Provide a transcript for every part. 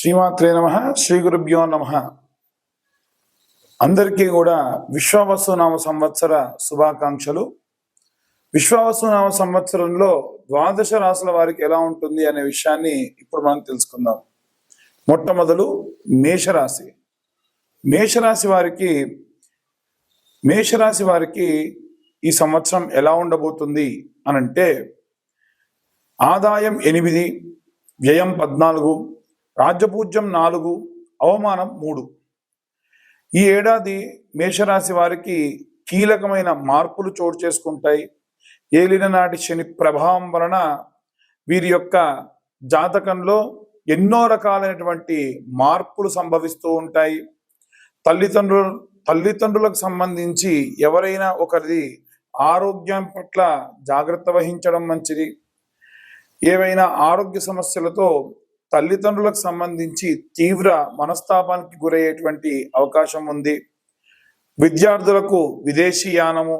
శ్రీమాత్రే నమః. శ్రీ గురుభ్యో నమః. అందరికీ కూడా విశ్వావసునామ సంవత్సర శుభాకాంక్షలు. విశ్వావసునామ సంవత్సరంలో ద్వాదశ రాశుల వారికి ఎలా ఉంటుంది అనే విషయాన్ని ఇప్పుడు మనం తెలుసుకుందాం. మొట్టమొదలు మేషరాశి. మేషరాశి వారికి ఈ సంవత్సరం ఎలా ఉండబోతుంది అనంటే, ఆదాయం 8, వ్యయం 14, రాజ్యపూజ్యం 4, అవమానం 3. ఈ ఏడాది మేషరాశి వారికి కీలకమైన మార్పులు చోటు చేసుకుంటాయి. ఏలిన నాటి శని ప్రభావం వలన వీరి యొక్క జాతకంలో ఎన్నో రకాలైనటువంటి మార్పులు సంభవిస్తూ ఉంటాయి. తల్లిదండ్రులకు సంబంధించి ఎవరైనా ఒకరిది ఆరోగ్యం పట్ల జాగ్రత్త వహించడం మంచిది. ఏవైనా ఆరోగ్య సమస్యలతో తల్లిదండ్రులకు సంబంధించి తీవ్ర మనస్తాపానికి గురయ్యేటువంటి అవకాశం ఉంది. విద్యార్థులకు విదేశీ యానము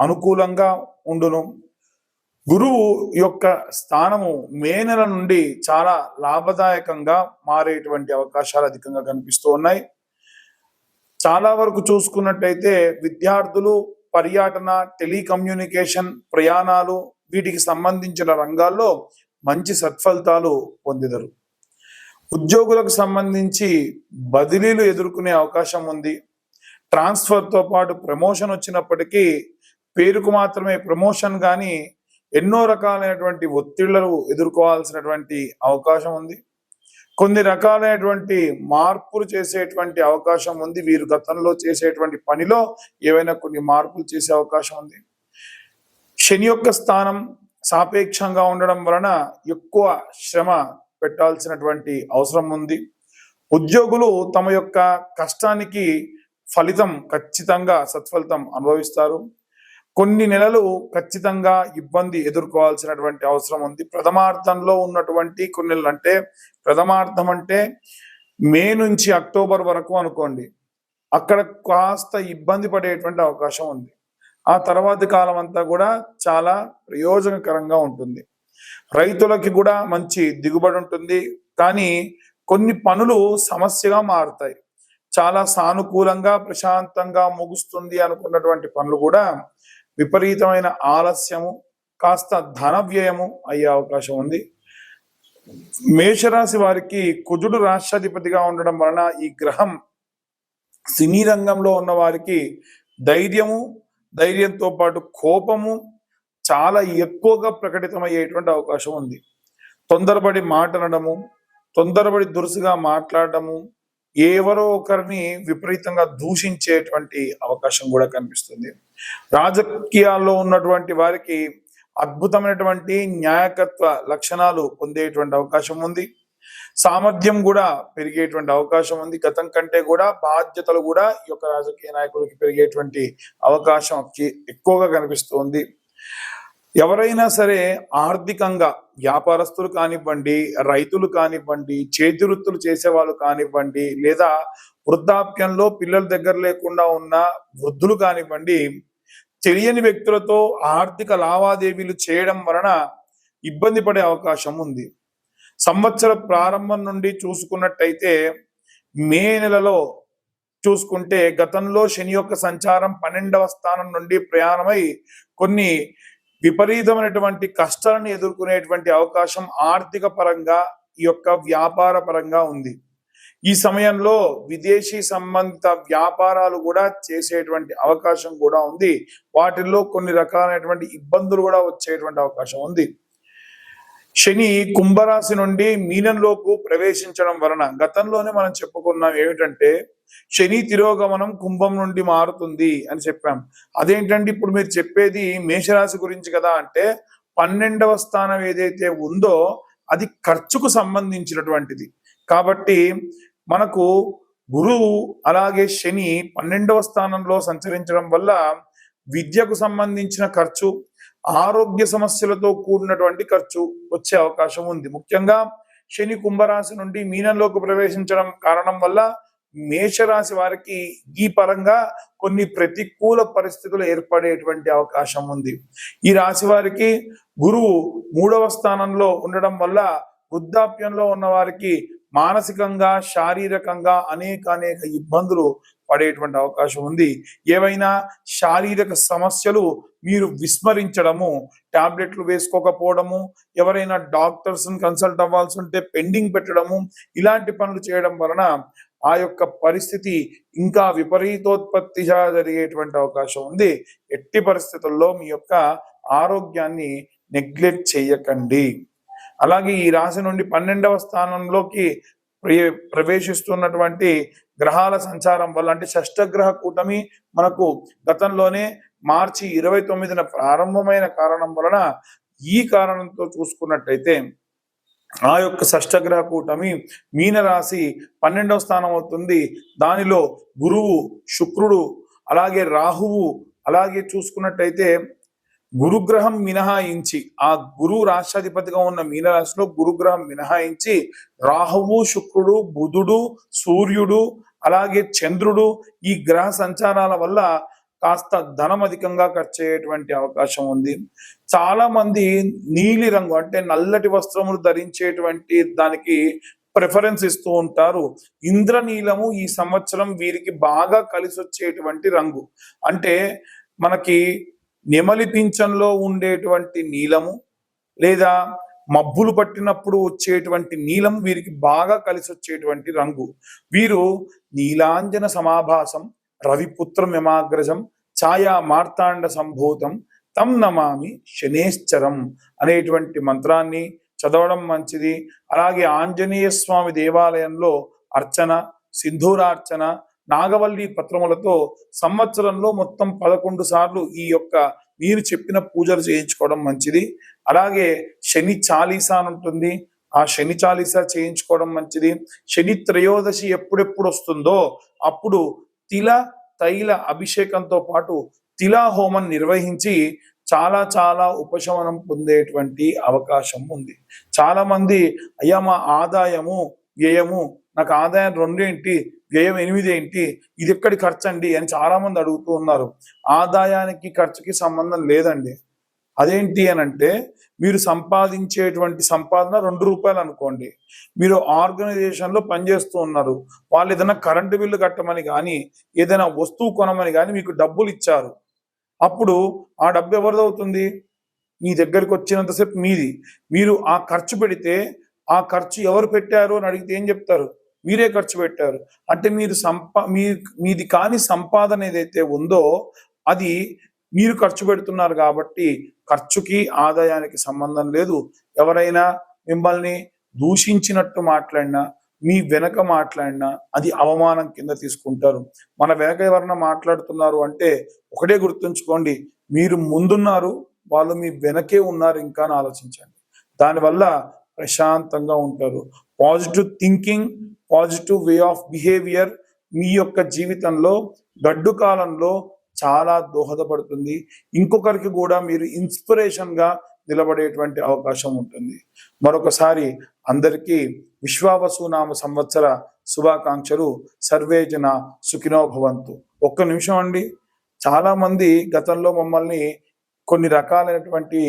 అనుకూలంగా ఉండును. గురువు యొక్క స్థానము మే నెల నుండి చాలా లాభదాయకంగా మారేటువంటి అవకాశాలు అధికంగా కనిపిస్తూ ఉన్నాయి. చాలా వరకు చూసుకున్నట్టయితే విద్యార్థులు పర్యటన, టెలికమ్యూనికేషన్, ప్రయాణాలు వీటికి సంబంధించిన రంగాల్లో మంచి సత్ఫలితాలు పొందిదరు. ఉద్యోగులకు సంబంధించి బదిలీలు ఎదుర్కొనే అవకాశం ఉంది. ట్రాన్స్ఫర్తో పాటు ప్రమోషన్ వచ్చినప్పటికీ పేరుకు మాత్రమే ప్రమోషన్, కానీ ఎన్నో రకాలైనటువంటి ఒత్తిళ్లను ఎదుర్కోవాల్సినటువంటి అవకాశం ఉంది. కొన్ని రకాలైనటువంటి మార్పులు చేసేటువంటి అవకాశం ఉంది. వీరు గతంలో చేసేటువంటి పనిలో ఏవైనా కొన్ని మార్పులు చేసే అవకాశం ఉంది. శని యొక్క స్థానం సాపేక్షంగా ఉండడం వలన ఎక్కువ శ్రమ పెట్టాల్సినటువంటి అవసరం ఉంది. ఉద్యోగులు తమ యొక్క కష్టానికి ఫలితం ఖచ్చితంగా సత్ఫలితం అనుభవిస్తారు. కొన్ని నెలలు ఖచ్చితంగా ఇబ్బంది ఎదుర్కోవాల్సినటువంటి అవసరం ఉంది. ప్రథమార్థంలో ఉన్నటువంటి కొన్ని నెలలు, అంటే ప్రథమార్థం అంటే మే నుంచి అక్టోబర్ వరకు అనుకోండి, అక్కడ కాస్త ఇబ్బంది పడేటువంటి అవకాశం ఉంది. ఆ తర్వాతి కాలం అంతా కూడా చాలా ప్రయోజనకరంగా ఉంటుంది. రైతులకి కూడా మంచి దిగుబడి ఉంటుంది. కానీ కొన్ని పనులు సమస్యగా మారుతాయి. చాలా సానుకూలంగా ప్రశాంతంగా ముగుస్తుంది అనుకున్నటువంటి పనులు కూడా విపరీతమైన ఆలస్యము, కాస్త ధన వ్యయము అయ్యే అవకాశం ఉంది. మేషరాశి వారికి కుజుడు రాష్ట్రాధిపతిగా ఉండడం వలన ఈ గ్రహం సినీ రంగంలో ఉన్న వారికి ధైర్యంతో పాటు కోపము చాలా ఎక్కువగా ప్రకటితమయ్యేటువంటి అవకాశం ఉంది. తొందరపడి మాట్లాడము, తొందరపడి దురుసుగా మాట్లాడటము, ఎవరో ఒకరిని విపరీతంగా దూషించేటువంటి అవకాశం కూడా కనిపిస్తుంది. రాజకీయాల్లో ఉన్నటువంటి వారికి అద్భుతమైనటువంటి న్యాయకత్వ లక్షణాలు పొందేటువంటి అవకాశం ఉంది. సామర్థ్యం కూడా పెరిగేటువంటి అవకాశం ఉంది. గతం కంటే కూడా బాధ్యతలు కూడా ఈ యొక్క రాజకీయ నాయకులకి పెరిగేటువంటి అవకాశం ఎక్కువగా కనిపిస్తుంది. ఎవరైనా సరే ఆర్థికంగా వ్యాపారస్తులు కానివ్వండి, రైతులు కానివ్వండి, చేతి వృత్తులు చేసేవాళ్ళు కానివ్వండి, లేదా వృద్ధాప్యంలో పిల్లల దగ్గర లేకుండా ఉన్న వృద్ధులు కానివ్వండి, తెలియని వ్యక్తులతో ఆర్థిక లావాదేవీలు చేయడం వలన ఇబ్బంది పడే అవకాశం ఉంది. సంవత్సర ప్రారంభం నుండి చూసుకున్నట్టయితే మే నెలలో చూసుకుంటే గతంలో శని యొక్క సంచారం 12వ స్థానం నుండి ప్రయాణమై కొన్ని విపరీతమైనటువంటి కష్టాలను ఎదుర్కొనేటువంటి అవకాశం ఆర్థిక పరంగా, ఈ యొక్క వ్యాపార పరంగా ఉంది. ఈ సమయంలో విదేశీ సంబంధిత వ్యాపారాలు కూడా చేసేటువంటి అవకాశం కూడా ఉంది. వాటిల్లో కొన్ని రకాలైనటువంటి ఇబ్బందులు కూడా వచ్చేటువంటి అవకాశం ఉంది. శని కుంభరాశి నుండి మీనంలోకి ప్రవేశించడం వలన గతంలోనే మనం చెప్పుకున్నాం ఏమిటంటే, శని తిరోగమనం కుంభం నుండి మారుతుంది అని చెప్పాం. అదేంటంటే ఇప్పుడు మీరు చెప్పేది మేషరాశి గురించి కదా అంటే, 12వ స్థానం ఏదైతే ఉందో అది ఖర్చుకు సంబంధించినటువంటిది. కాబట్టి మనకు గురువు అలాగే శని 12వ స్థానంలో సంచరించడం వల్ల విద్యకు సంబంధించిన ఖర్చు, ఆరోగ్య సమస్యలతో కూడినటువంటి ఖర్చు వచ్చే అవకాశం ఉంది. ముఖ్యంగా శని కుంభరాశి నుండి మీనంలోకి ప్రవేశించడం కారణం వల్ల మేషరాశి వారికి ఈ పరంగా కొన్ని ప్రతికూల పరిస్థితులు ఏర్పడేటువంటి అవకాశం ఉంది. ఈ రాశి వారికి గురువు 3వ స్థానంలో ఉండడం వల్ల వృద్ధాప్యంలో ఉన్న వారికి మానసికంగా శారీరకంగా అనేక ఇబ్బందులు పడేటువంటి అవకాశం ఉంది. ఏవైనా శారీరక సమస్యలు మీరు విస్మరించడము, టాబ్లెట్లు వేసుకోకపోవడము, ఎవరైనా డాక్టర్స్ని కన్సల్ట్ అవ్వాల్సి ఉంటే పెండింగ్ పెట్టడము, ఇలాంటి పనులు చేయడం వలన ఆ యొక్క పరిస్థితి ఇంకా విపరీతోత్పత్తిగా జరిగేటువంటి అవకాశం ఉంది. ఎట్టి పరిస్థితుల్లో మీ యొక్క ఆరోగ్యాన్ని నెగ్లెక్ట్ చేయకండి. అలాగే ఈ రాశి నుండి 12వ స్థానంలోకి ప్రవేశిస్తున్నటువంటి గ్రహాల సంచారం వల్ల, అంటే షష్టగ్రహ కూటమి మనకు గతంలోనే మార్చి 29న ప్రారంభమైన కారణం వలన, ఈ కారణంతో చూసుకున్నట్టయితే ఆ యొక్క షష్టగ్రహ కూటమి మీనరాశి 12వ స్థానం అవుతుంది. దానిలో గురువు, శుక్రుడు, అలాగే రాహువు, అలాగే చూసుకున్నట్టయితే గురుగ్రహం మినహాయించి, ఆ గురువు రాష్ట్రాధిపతిగా ఉన్న మీనరాశిలో గురుగ్రహం మినహాయించి రాహువు, శుక్రుడు, బుధుడు, సూర్యుడు, అలాగే చంద్రుడు, ఈ గ్రహ సంచారాల వల్ల కాస్త ధనం అధికంగా ఖర్చు అయ్యేటువంటి అవకాశం ఉంది. చాలా మంది నీలి రంగు అంటే నల్లటి వస్త్రములు ధరించేటువంటి దానికి ప్రిఫరెన్స్ ఇస్తూ ఉంటారు. ఇంద్రనీలము ఈ సంవత్సరం వీరికి బాగా కలిసి వచ్చేటువంటి రంగు. అంటే మనకి నెమలి పింఛంలో ఉండేటువంటి నీలము, లేదా మబ్బులు పట్టినప్పుడు వచ్చేటువంటి నీలం వీరికి బాగా కలిసి వచ్చేటువంటి రంగు. వీరు నీలాంజన సమాభాసం రవిపుత్రమిమాగ్రజం ఛాయా మార్తాండ సంభూతం తం నమామి శనేశ్చరం అనేటువంటి మంత్రాన్ని చదవడం మంచిది. అలాగే ఆంజనేయ స్వామి దేవాలయంలో అర్చన, సింధూరార్చన, నాగవల్లి పత్రములతో సంవత్సరంలో మొత్తం 11 సార్లు ఈ యొక్క మీరు చెప్పిన పూజలు చేయించుకోవడం మంచిది. అలాగే శని చాలీసా అని ఉంటుంది, ఆ శని చాలీసా చేయించుకోవడం మంచిది. శని త్రయోదశి ఎప్పుడెప్పుడు వస్తుందో అప్పుడు తిల తైల అభిషేకంతో పాటు తిలా హోమం నిర్వహించి చాలా ఉపశమనం పొందేటువంటి అవకాశం ఉంది. చాలా మంది అయ్యా మా ఆదాయము వ్యయము, నాకు ఆదాయం 2 ఏంటి, వ్యయం 8 ఏంటి, ఇది ఎక్కడి ఖర్చు అండి అని చాలా మంది అడుగుతూ ఉన్నారు. ఆదాయానికి ఖర్చుకి సంబంధం లేదండి. అదేంటి అని అంటే, మీరు సంపాదించేటువంటి సంపాదన 2 రూపాయలు అనుకోండి, మీరు ఆర్గనైజేషన్లో పనిచేస్తూ ఉన్నారు, వాళ్ళు ఏదైనా కరెంటు బిల్లు కట్టమని కానీ ఏదైనా వస్తువు కొనమని కానీ మీకు డబ్బులు ఇచ్చారు. అప్పుడు ఆ డబ్బు ఎవరిదవుతుంది? మీ దగ్గరికి వచ్చినంతసేపు మీది. మీరు ఆ ఖర్చు పెడితే ఆ ఖర్చు ఎవరు పెట్టారు అని అడిగితే ఏం చెప్తారు? మీరే ఖర్చు పెట్టారు. అంటే మీరు మీది కాని సంపాదన ఏదైతే ఉందో అది మీరు ఖర్చు పెడుతున్నారు కాబట్టి ఖర్చుకి ఆదాయానికి సంబంధం లేదు. ఎవరైనా మిమ్మల్ని దూషించినట్టు మాట్లాడినా, మీ వెనక మాట్లాడినా అది అవమానం కింద తీసుకుంటారు. మన వెనక ఎవరైనా మాట్లాడుతున్నారు అంటే ఒకటే గుర్తుంచుకోండి, మీరు ముందున్నారు, వాళ్ళు మీ వెనకే ఉన్నారు ఇంకా అని ఆలోచించండి. దానివల్ల ప్రశాంతంగా ఉంటారు. Positive thinking, positive way of behaviour మీ యొక్క జీవితంలో గడ్డు కాలంలో చాలా దోహదపడుతుంది. ఇంకొకరికి కూడా మీరు ఇన్స్పిరేషన్గా నిలబడేటువంటి అవకాశం ఉంటుంది. మరొకసారి అందరికీ విశ్వావసునామ సంవత్సర శుభాకాంక్షలు. సర్వే జన సుఖినో భవంతు. ఒక్క నిమిషం అండి, చాలా మంది గతంలో మమ్మల్ని కొన్ని రకాలైనటువంటి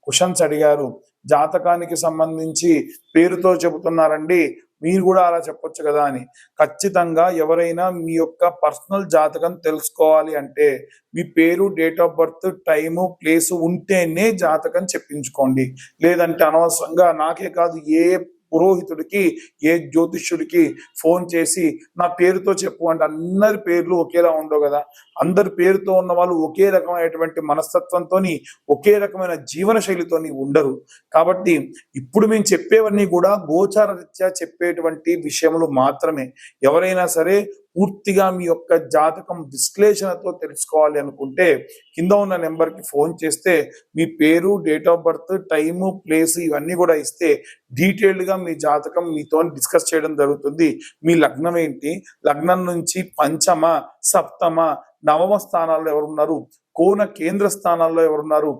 క్వశ్చన్స్ అడిగారు. జాతకానికి సంబంధించి పేరుతో చెబుతున్నారండి, మీరు కూడా అలా చెప్పొచ్చు కదా అని. ఖచ్చితంగా ఎవరైనా మీ యొక్క పర్సనల్ జాతకం తెలుసుకోవాలి అంటే మీ పేరు, date of birth, time, place ఉంటేనే జాతకం చెప్పించుకోండి. లేదంటే అనవసరంగా నాకే కాదు ఏ పురోహితుడికి, ఏ జ్యోతిష్యుడికి ఫోన్ చేసి నా పేరుతో చెప్పు అంటే అందరి పేర్లు ఒకేలా ఉండవు కదా. అందరి పేరుతో ఉన్న వాళ్ళు ఒకే రకమైనటువంటి మనస్తత్వంతో, ఒకే రకమైన జీవన శైలితోని ఉండరు. కాబట్టి ఇప్పుడు మేము చెప్పేవన్నీ కూడా గోచార రీత్యా చెప్పేటువంటి విషయములు మాత్రమే. ఎవరైనా సరే పూర్తిగా మీ యొక్క జాతకం విశ్లేషణతో తెలుసుకోవాలి అనుకుంటే కింద ఉన్న నెంబర్కి ఫోన్ చేస్తే మీ పేరు, date of birth, time, place ఇవన్నీ కూడా ఇస్తే డీటెయిల్డ్గా మీ జాతకం మీతో డిస్కస్ చేయడం జరుగుతుంది. మీ లగ్నం ఏంటి, లగ్నం నుంచి పంచమ, సప్తమ, నవమ స్థానాల్లో ఎవరున్నారు, కోణ కేంద్ర స్థానాల్లో ఎవరున్నారు,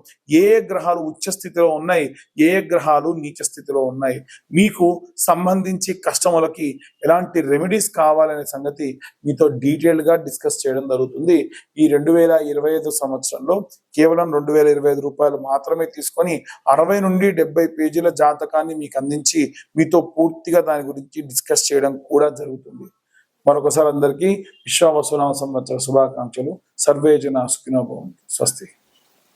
ఏ గ్రహాలు ఉచ్చ స్థితిలో ఉన్నాయి, ఏ గ్రహాలు నీచ స్థితిలో ఉన్నాయి, మీకు సంబంధించి కస్టమర్లకి ఎలాంటి రెమెడీస్ కావాలనే సంగతి మీతో డీటెయిల్గా డిస్కస్ చేయడం జరుగుతుంది. ఈ 2025 సంవత్సరంలో కేవలం 2025 రూపాయలు మాత్రమే తీసుకొని 60 నుండి 70 పేజీల జాతకాన్ని మీకు అందించి మీతో పూర్తిగా దాని గురించి డిస్కస్ చేయడం కూడా జరుగుతుంది. మరొకసారి అందరికీ విశ్వావసునామ సంవత్సర శుభాకాంక్షలు. సర్వే జన సుఖినో భవంతు. స్వస్తి.